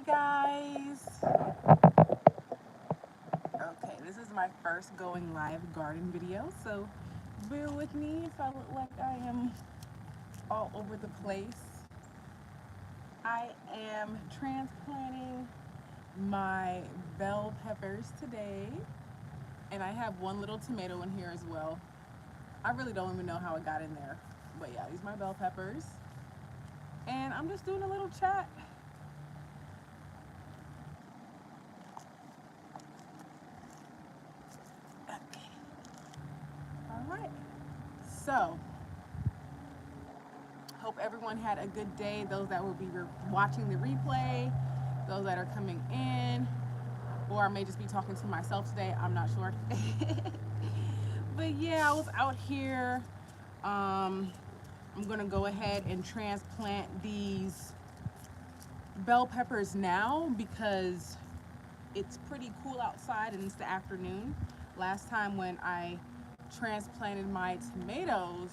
guys. Okay, this is my first going live garden video, so bear with me if I look like I am all over the place. I am transplanting my bell peppers today, and I have one little tomato in here as well. I really don't even know how it got in there, but yeah, these are my bell peppers, and I'm just doing a little chat. Okay. All right. So, hope everyone had a good day. Those that will be watching the replay, those that are coming in, or I may just be talking to myself today. I'm not sure. But yeah, I was out here. I'm gonna go ahead and transplant these bell peppers now because it's pretty cool outside and it's the afternoon. Last time when I transplanted my tomatoes,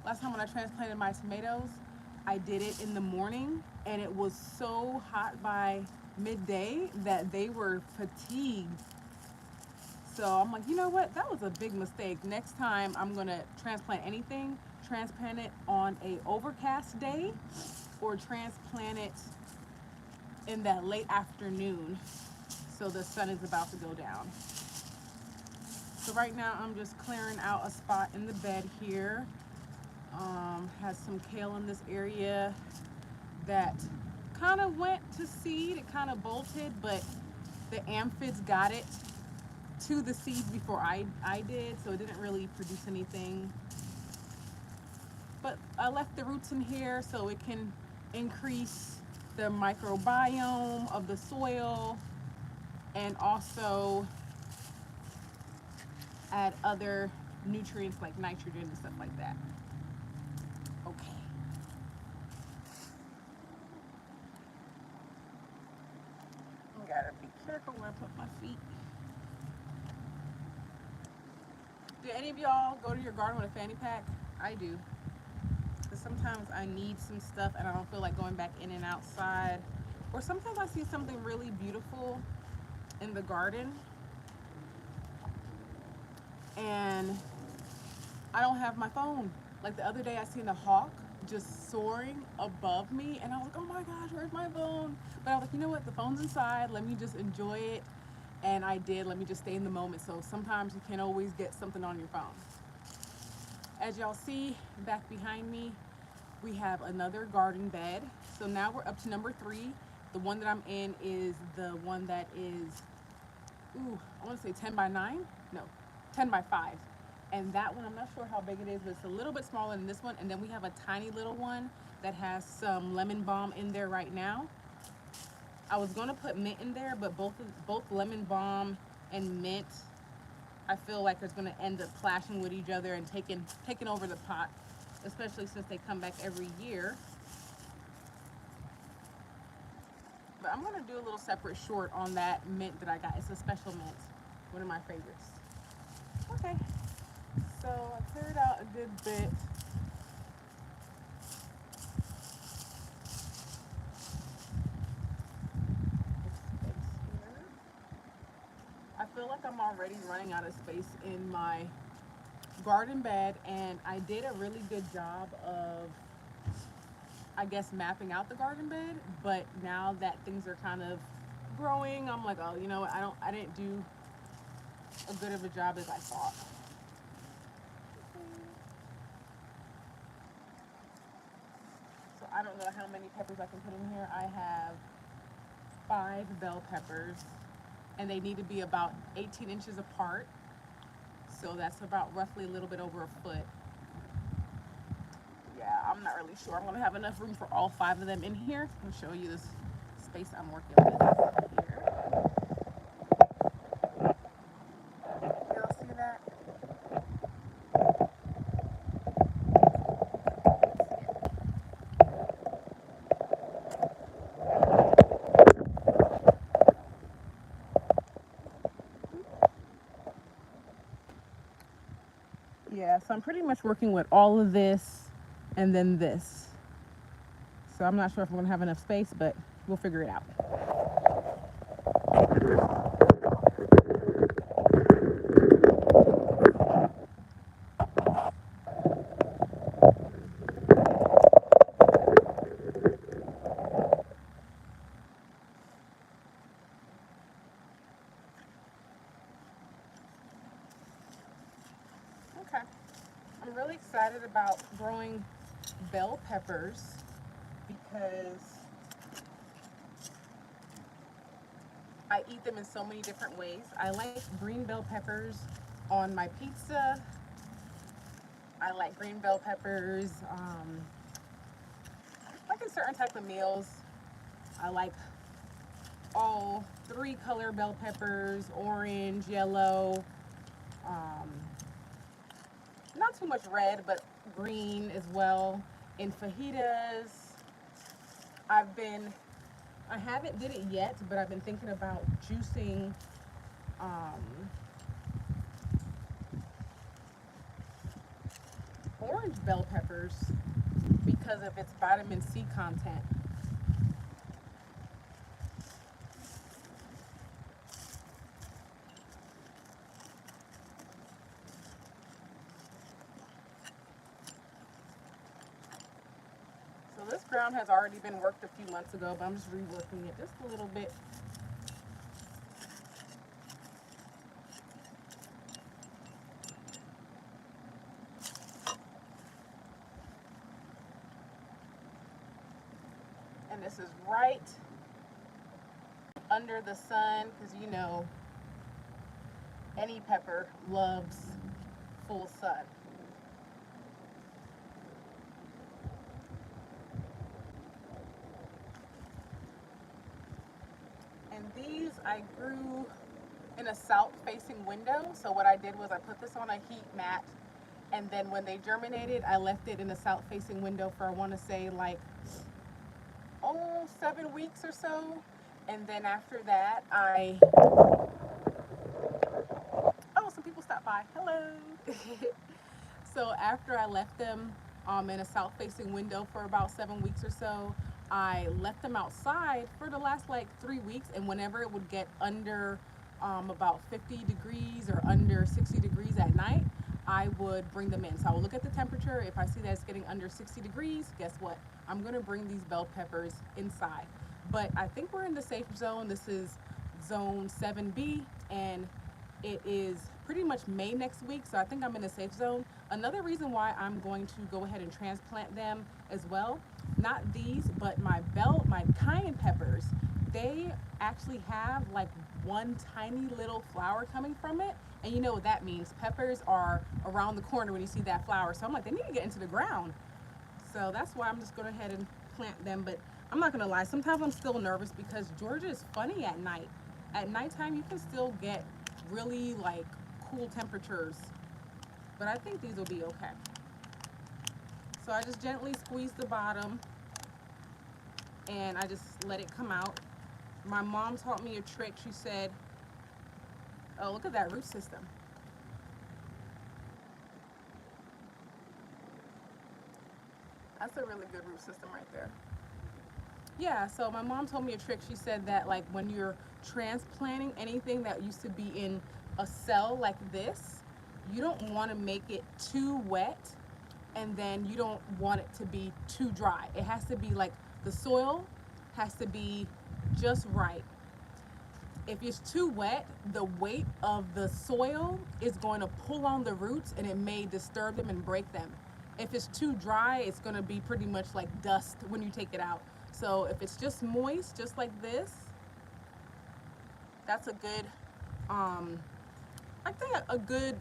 last time when I transplanted my tomatoes, I did it in the morning and it was so hot by midday that they were fatigued. So I'm like, you know what? That was a big mistake. Next time I'm gonna transplant anything, transplant it on a overcast day or transplant it in that late afternoon so the sun is about to go down. So right now I'm just clearing out a spot in the bed here. Has some kale in this area that kind of went to seed. It kind of bolted, but the aphids got it to the seeds before I did, so it didn't really produce anything. But I left the roots in here so it can increase the microbiome of the soil and also add other nutrients like nitrogen and stuff like that. Okay. I gotta be careful where I put my feet. Do any of y'all go to your garden with a fanny pack? I do. Because sometimes I need some stuff and I don't feel like going back in and outside. Or sometimes I see something really beautiful in the garden and I don't have my phone. Like the other day I seen a hawk just soaring above me and I was like, oh my gosh, where's my phone? But I was like, you know what, the phone's inside, let me just enjoy it. And I did, let me just stay in the moment. So sometimes you can't always get something on your phone. As y'all see back behind me, we have another garden bed. So now we're up to number 3. The one that I'm in is the one that is, I want to say 10 by 9? No, 10 by 5. And that one, I'm not sure how big it is, but it's a little bit smaller than this one. And then we have a tiny little one that has some lemon balm in there right now. I was going to put mint in there, but both lemon balm and mint, I feel like it's going to end up clashing with each other and taking over the pot, especially since they come back every year. But I'm going to do a little separate short on that mint that I got. It's a special mint, one of my favorites. Okay, so I cleared out a good bit. I feel like I'm already running out of space in my garden bed, and I did a really good job of, I guess, mapping out the garden bed, but now that things are kind of growing, I'm like, oh, you know what, I didn't do a good of a job as I thought. So I don't know how many peppers I can put in here. I have 5 bell peppers, and they need to be about 18 inches apart. So that's about roughly a little bit over a foot. Yeah, I'm not really sure. I'm going to have enough room for all 5 of them in here. I'll show you this space I'm working with here. Y'all see that? Yeah, so I'm pretty much working with all of this and then this. So I'm not sure if I'm going to have enough space, but We'll figure it out. Okay. I'm really excited about growing bell peppers because I eat them in so many different ways. I like green bell peppers on my pizza. I like green bell peppers like in certain type of meals. I like all three color bell peppers, orange, yellow, um, not too much red, but green as well. In fajitas, I've been, I haven't did it yet, but I've been thinking about juicing um, orange bell peppers because of its vitamin C content. So this ground has already been worked a few months ago, but I'm just reworking it just a little bit. And this is right under the sun because you know any pepper loves full sun. And these I grew in a south facing window. So what I did was I put this on a heat mat, and then when they germinated, I left it in a south facing window for I want to say like 7 weeks or so. And then after that, some people stopped by. Hello. So after I left them in a south facing window for about 7 weeks or so, I left them outside for the last like 3 weeks, and whenever it would get under about 50 degrees or under 60 degrees at night, I would bring them in. So I will look at the temperature. If I see that it's getting under 60 degrees, guess what? I'm going to bring these bell peppers inside. But I think we're in the safe zone. This is zone 7B, and it is pretty much May next week, so I think I'm in a safe zone. Another reason why I'm going to go ahead and transplant them as well, not these, but my cayenne peppers, they actually have like one tiny little flower coming from it. And you know what that means. Peppers are around the corner when you see that flower. So I'm like, they need to get into the ground. So that's why I'm just going ahead and plant them. But I'm not going to lie, sometimes I'm still nervous because Georgia is funny at night. At nighttime, you can still get really like cool temperatures, but I think these will be okay. So I just gently squeeze the bottom and I just let it come out. My mom taught me a trick. She said, oh, look at that root system. That's a really good root system right there. Yeah, so my mom told me a trick. She said that like when you're transplanting anything that used to be in a cell like this, you don't want to make it too wet, and then you don't want it to be too dry. It has to be like the soil has to be just right. If it's too wet, the weight of the soil is going to pull on the roots and it may disturb them and break them. If it's too dry, it's going to be pretty much like dust when you take it out. So if it's just moist, just like this, that's a good, I think a good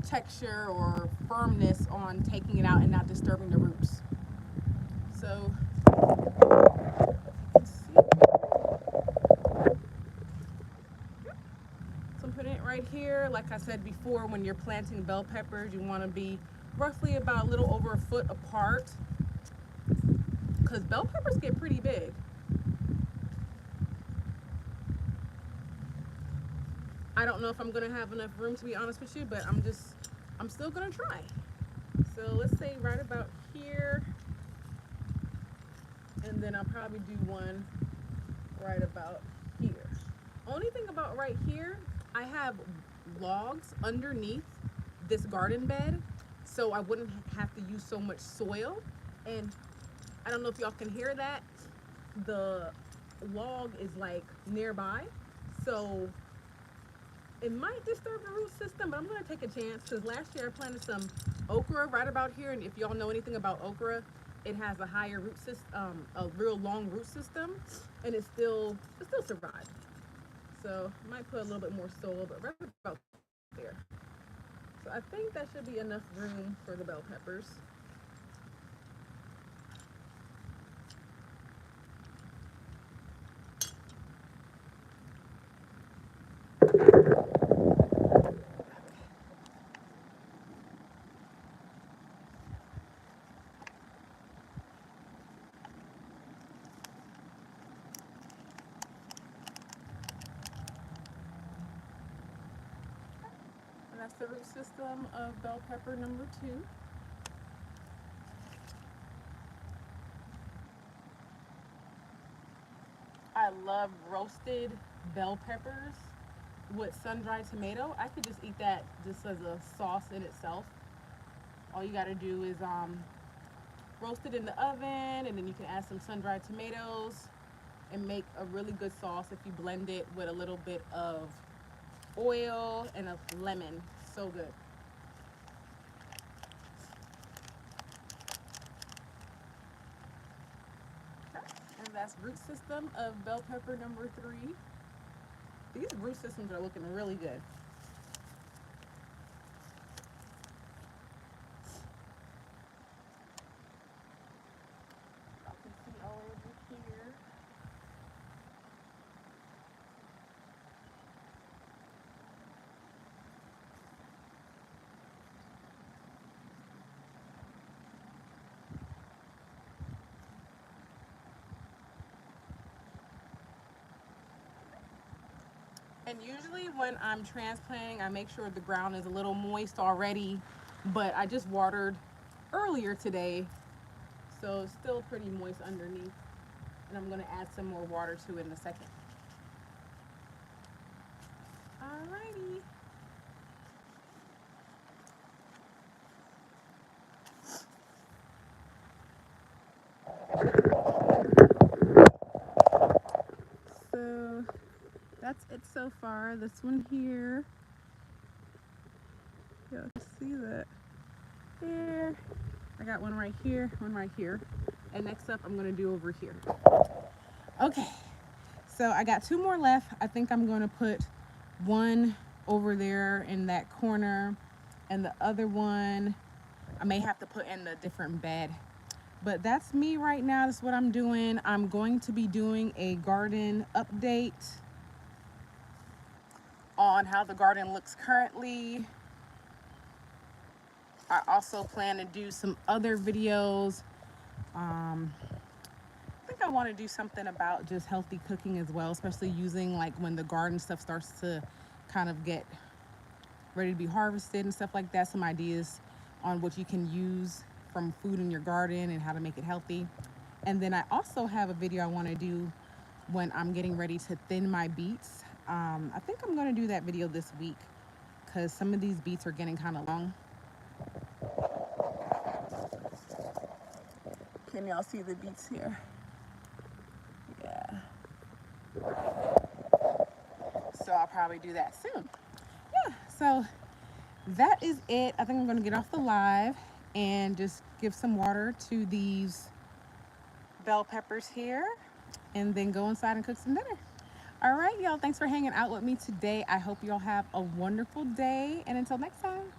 texture or firmness on taking it out and not disturbing the roots. So, let's see. So I'm putting it right here. Like I said before, when you're planting bell peppers, you want to be roughly about a little over a foot apart because bell peppers get pretty big. I don't know if I'm gonna have enough room to be honest with you, but I'm still gonna try. So let's say right about here, and then I'll probably do one right about here. Only thing about right here, I have logs underneath this garden bed, so I wouldn't have to use so much soil. And I don't know if y'all can hear that. The log is like nearby, so it might disturb the root system, but I'm gonna take a chance because last year I planted some okra right about here, and if y'all know anything about okra, it has a higher root system, a real long root system, and it still survived. So I might put a little bit more soil, but right about there. So I think that should be enough room for the bell peppers. And that's the root system of bell pepper number 2. I love roasted bell peppers with sun-dried tomato. I could just eat that just as a sauce in itself. All you gotta do is roast it in the oven, and then you can add some sun-dried tomatoes and make a really good sauce if you blend it with a little bit of oil and a lemon. So good. And that's root system of bell pepper number 3. These root systems are looking really good. You can see all over here. And usually when I'm transplanting, I make sure the ground is a little moist already, but I just watered earlier today, so it's still pretty moist underneath. And I'm gonna add some more water to it in a second. Alrighty. So that's it so far. This one here. Y'all can see that there. I got one right here, one right here. And next up, I'm gonna do over here. Okay, so I got 2 more left. I think I'm gonna put one over there in that corner, and the other one I may have to put in a different bed. But that's me right now. That's what I'm doing. I'm going to be doing a garden update on how the garden looks currently. I also plan to do some other videos. I think I want to do something about just healthy cooking as well, especially using like when the garden stuff starts to kind of get ready to be harvested and stuff like that. Some ideas on what you can use from food in your garden and how to make it healthy. And then I also have a video I want to do when I'm getting ready to thin my beets. I think I'm going to do that video this week because some of these beets are getting kind of long. Can y'all see the beets here? Yeah. So I'll probably do that soon. Yeah, so that is it. I think I'm going to get off the live and just give some water to these bell peppers here and then go inside and cook some dinner. All right, y'all, thanks for hanging out with me today. I hope y'all have a wonderful day, and until next time.